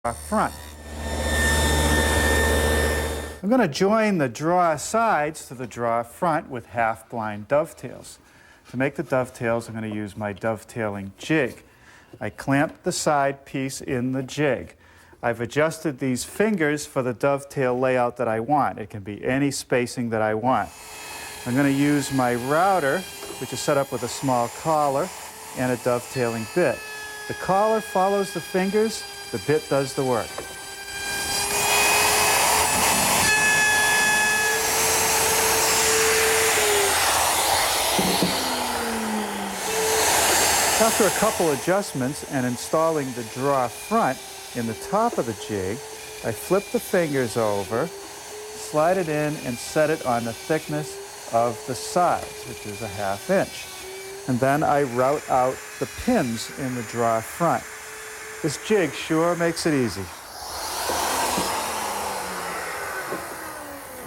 front. I'm going to join the draw sides to the draw front with half-blind dovetails. To make the dovetails, I'm going to use my dovetailing jig. I clamp the side piece in the jig. I've adjusted these fingers for the dovetail layout that I want. It can be any spacing that I want. I'm going to use my router, which is set up with a small collar and a dovetailing bit. The collar follows the fingers, the bit does the work. After a couple adjustments and installing the draw front in the top of the jig, I flip the fingers over, slide it in, and set it on the thickness of the sides, which is a ½ inch. And then I route out the pins in the draw front. This jig sure makes it easy.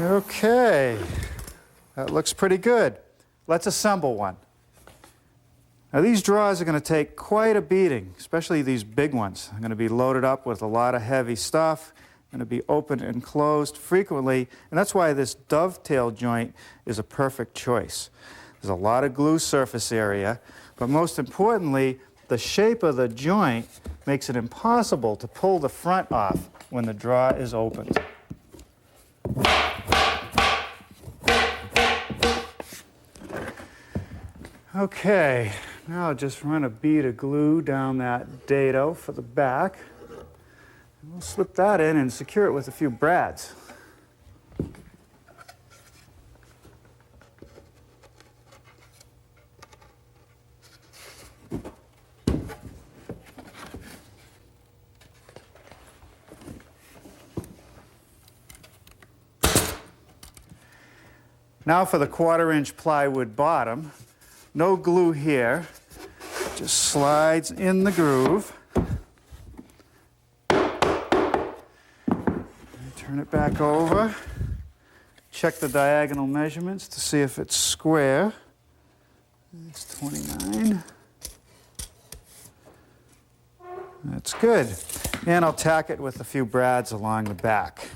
Okay, that looks pretty good. Let's assemble one. Now these draws are going to take quite a beating, especially these big ones. I'm going to be loaded up with a lot of heavy stuff. I'm going to be opened and closed frequently, and that's why this dovetail joint is a perfect choice. There's a lot of glue surface area, but most importantly, the shape of the joint makes it impossible to pull the front off when the draw is opened. Okay, now I'll just run a bead of glue down that dado for the back. We'll slip that in and secure it with a few brads. Now for the 1/4 inch plywood bottom. No glue here, just slides in the groove. Turn it back over. Check the diagonal measurements to see if it's square. It's 29. That's good. And I'll tack it with a few brads along the back.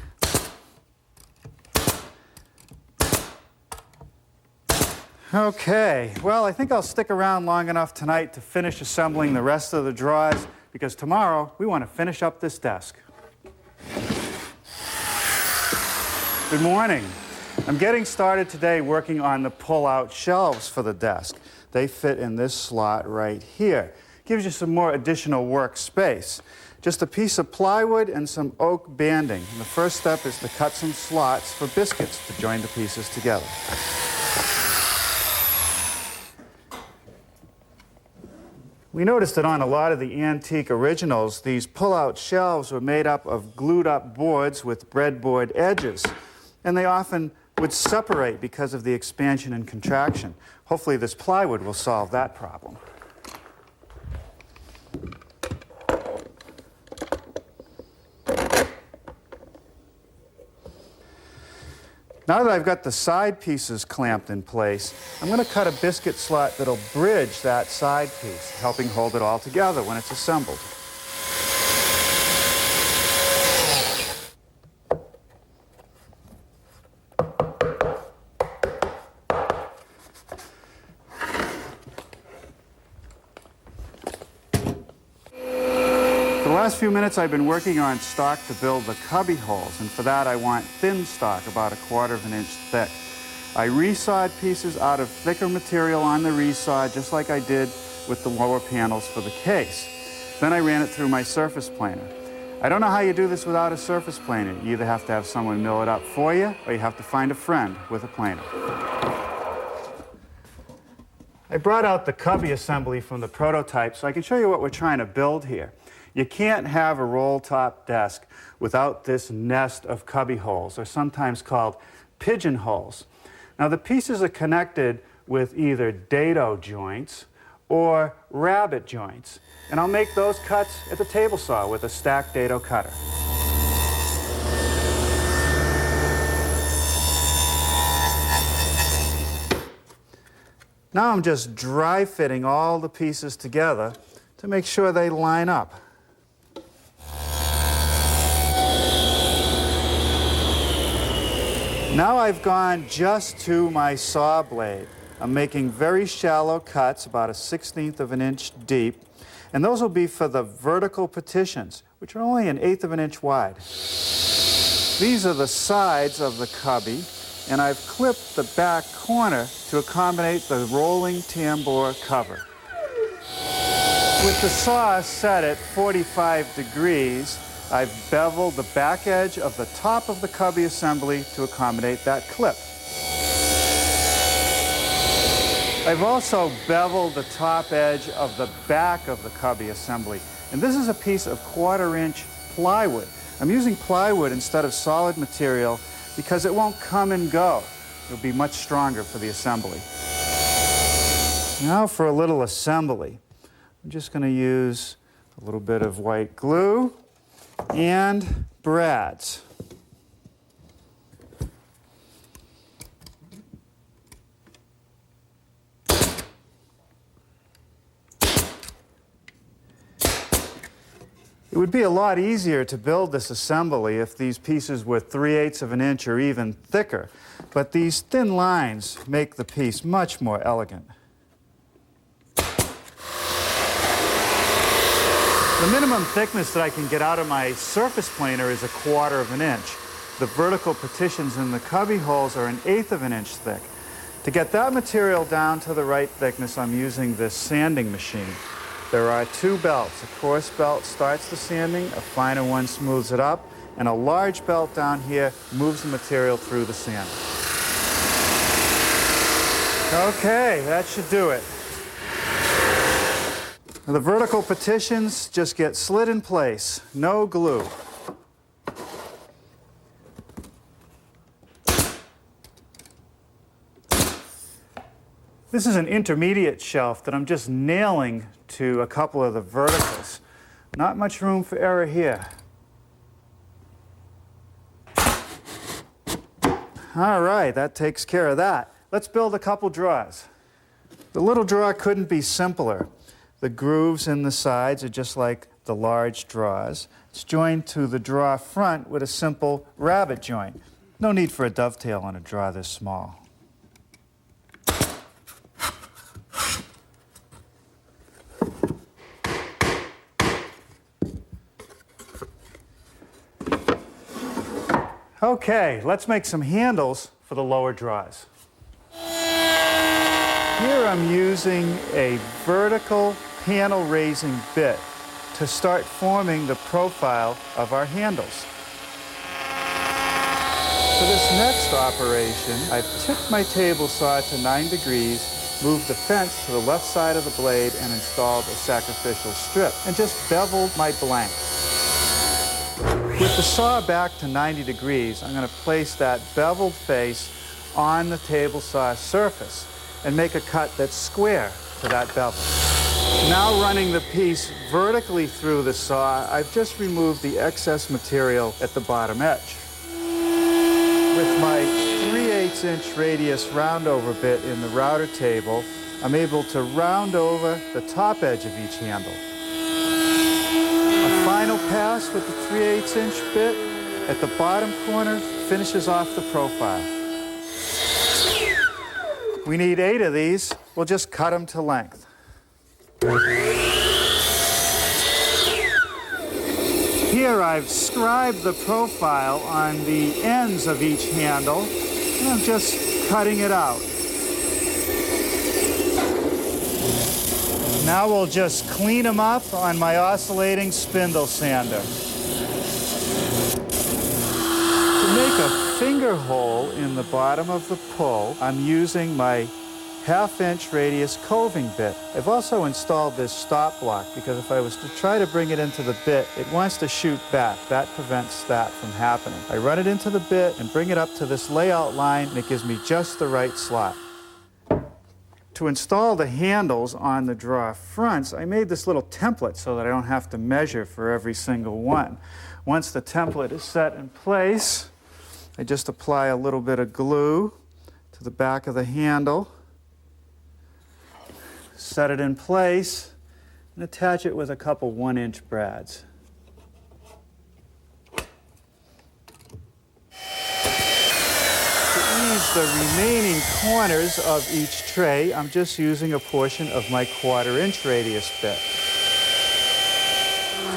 Okay, well, I think I'll stick around long enough tonight to finish assembling the rest of the drawers, because tomorrow we want to finish up this desk. Good morning. I'm getting started today working on the pull-out shelves for the desk. They fit in this slot right here. Gives you some more additional work space. Just a piece of plywood and some oak banding. And the first step is to cut some slots for biscuits to join the pieces together. We noticed that on a lot of the antique originals, these pull-out shelves were made up of glued-up boards with breadboard edges, and they often would separate because of the expansion and contraction. Hopefully this plywood will solve that problem. Now that I've got the side pieces clamped in place, I'm going to cut a biscuit slot that'll bridge that side piece, helping hold it all together when it's assembled. For the last few minutes, I've been working on stock to build the cubby holes, and for that I want thin stock, about 1/4 inch thick. I resawed pieces out of thicker material on the resaw, just like I did with the lower panels for the case. Then I ran it through my surface planer. I don't know how you do this without a surface planer. You either have to have someone mill it up for you, or you have to find a friend with a planer. I brought out the cubby assembly from the prototype so I can show you what we're trying to build here. You can't have a roll-top desk without this nest of cubby holes, or sometimes called pigeonholes. Now the pieces are connected with either dado joints or rabbet joints, and I'll make those cuts at the table saw with a stacked dado cutter. Now I'm just dry fitting all the pieces together to make sure they line up. Now I've gone just to my saw blade. I'm making very shallow cuts, about a 1/16 of an inch deep, and those will be for the vertical partitions, which are only an 1/8 of an inch wide. These are the sides of the cubby, and I've clipped the back corner to accommodate the rolling tambour cover. With the saw set at 45 degrees, I've beveled the back edge of the top of the cubby assembly to accommodate that clip. I've also beveled the top edge of the back of the cubby assembly, and this is a piece of 1/4 inch plywood. I'm using plywood instead of solid material because it won't come and go. It'll be much stronger for the assembly. Now for a little assembly. I'm just going to use a little bit of white glue and brads. It would be a lot easier to build this assembly if these pieces were 3/8 of an inch or even thicker, but these thin lines make the piece much more elegant. The minimum thickness that I can get out of my surface planer is a 1/4 of an inch. The vertical partitions in the cubby holes are an 1/8 of an inch thick. To get that material down to the right thickness, I'm using this sanding machine. There are 2 belts. A coarse belt starts the sanding, a finer one smooths it up, and a large belt down here moves the material through the sand. Okay, that should do it. The vertical partitions just get slid in place, no glue. This is an intermediate shelf that I'm just nailing to a couple of the verticals. Not much room for error here. All right, that takes care of that. Let's build a couple drawers. The little drawer couldn't be simpler. The grooves in the sides are just like the large drawers. It's joined to the drawer front with a simple rabbet joint. No need for a dovetail on a drawer this small. Okay, let's make some handles for the lower drawers. Here I'm using a vertical panel raising bit to start forming the profile of our handles. For this next operation, I've tipped my table saw to 9 degrees, moved the fence to the left side of the blade, and installed a sacrificial strip, and just beveled my blank. With the saw back to 90 degrees, I'm going to place that beveled face on the table saw surface and make a cut that's square to that bevel. Now running the piece vertically through the saw, I've just removed the excess material at the bottom edge. With my 3/8 inch radius roundover bit in the router table, I'm able to round over the top edge of each handle. A final pass with the 3/8 inch bit at the bottom corner finishes off the profile. We need 8 of these. We'll just cut them to length. Here I've scribed the profile on the ends of each handle, and I'm just cutting it out. Now we'll just clean them up on my oscillating spindle sander. To make a finger hole in the bottom of the pull, I'm using my 1/2 inch radius coving bit. I've also installed this stop block because if I was to try to bring it into the bit, it wants to shoot back. That prevents that from happening. I run it into the bit and bring it up to this layout line, and it gives me just the right slot. To install the handles on the drawer fronts, I made this little template so that I don't have to measure for every single one. Once the template is set in place, I just apply a little bit of glue to the back of the handle, set it in place, and attach it with a couple 1-inch brads. the remaining corners of each tray, I'm just using a portion of my 1/4-inch radius bit.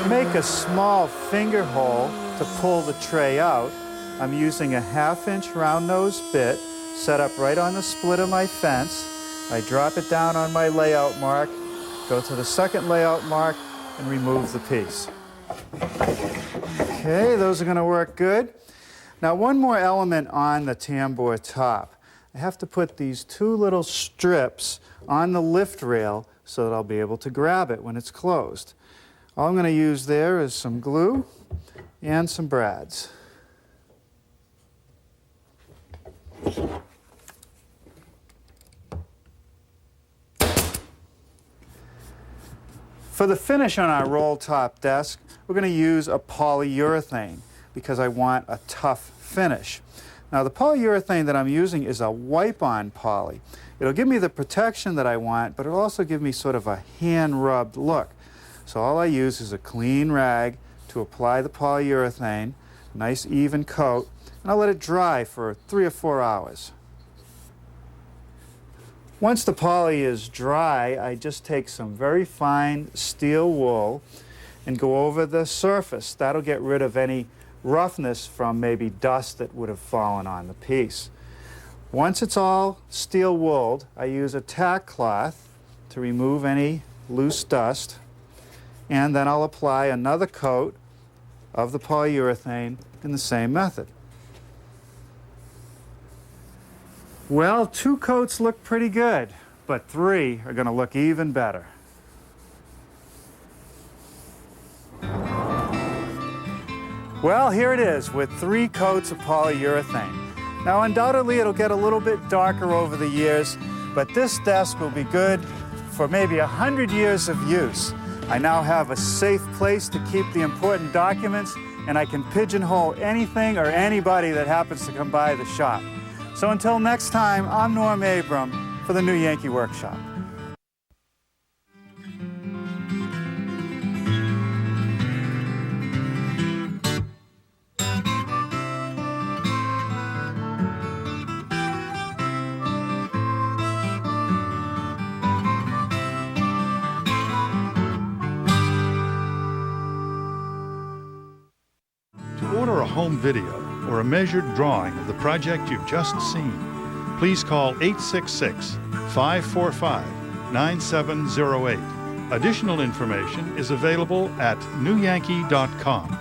To make a small finger hole to pull the tray out, I'm using a 1/2-inch round nose bit set up right on the split of my fence. I drop it down on my layout mark, go to the second layout mark, and remove the piece. Okay, those are going to work good. Now, one more element on the tambour top. I have to put these 2 little strips on the lift rail so that I'll be able to grab it when it's closed. All I'm going to use there is some glue and some brads. For the finish on our roll top desk, we're going to use a polyurethane because I want a tough finish. Now, the polyurethane that I'm using is a wipe-on poly. It'll give me the protection that I want, but it'll also give me sort of a hand-rubbed look. So all I use is a clean rag to apply the polyurethane, nice even coat, and I'll let it dry for 3 or 4 hours. Once the poly is dry, I just take some very fine steel wool and go over the surface. That'll get rid of any roughness from maybe dust that would have fallen on the piece. Once it's all steel wooled, I use a tack cloth to remove any loose dust, and then I'll apply another coat of the polyurethane in the same method. Well, 2 coats look pretty good, but 3 are going to look even better. Well, here it is with 3 coats of polyurethane. Now, undoubtedly, it'll get a little bit darker over the years, but this desk will be good for maybe 100 years of use. I now have a safe place to keep the important documents, and I can pigeonhole anything or anybody that happens to come by the shop. So until next time, I'm Norm Abram for the New Yankee Workshop. To order a home video or a measured drawing of the project you've just seen, please call 866-545-9708. Additional information is available at newyankee.com.